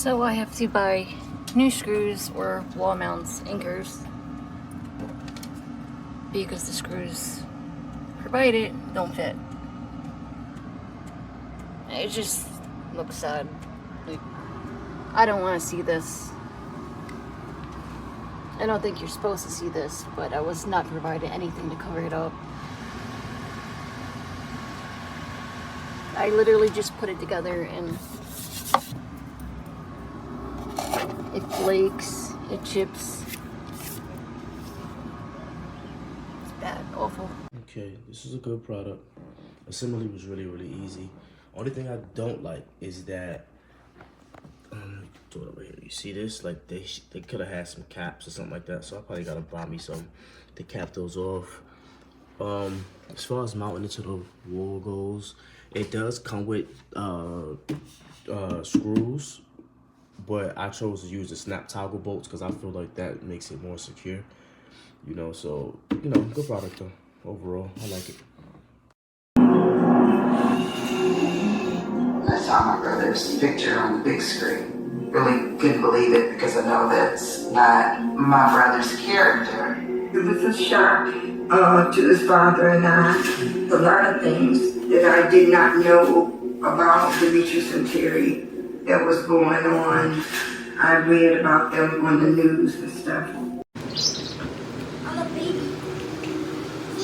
So I have to buy new screws or wall mounts, anchors, because the screws provided don't fit. It just looks sad. Like, I don't want to see this. I don't think you're supposed to see this, but I was not provided anything to cover it up. I literally just put it together and it flakes, it chips. It's bad, awful. Okay, this is a good product. Assembly was really easy. Only thing I don't like is that do it over here. You see this? Like they could have had some caps or something like that. So I probably gotta buy me some to cap those off. As far as mounting it to the wall goes, it does come with screws, but I chose to use the snap toggle bolts because I feel like that makes it more secure. You know, so good product though. Overall, I like it. I saw my brother's picture on the big screen. Really couldn't believe it because I know that's not my brother's character. It was a shock to his father and I. A lot of things that I did not know about Demetrius and Terry that was going on. I read about them on the news and stuff. I'm a baby.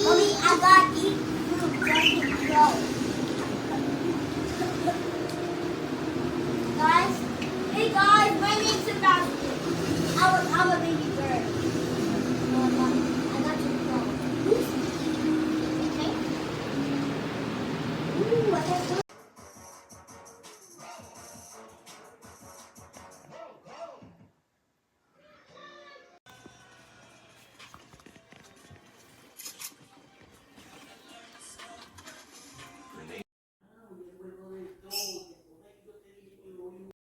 Mommy, I got eat food just to grow. Guys, hey guys, my name's Sebastian. I'm a baby bird. No, I'm not. I got to grow. Okay? Ooh, I got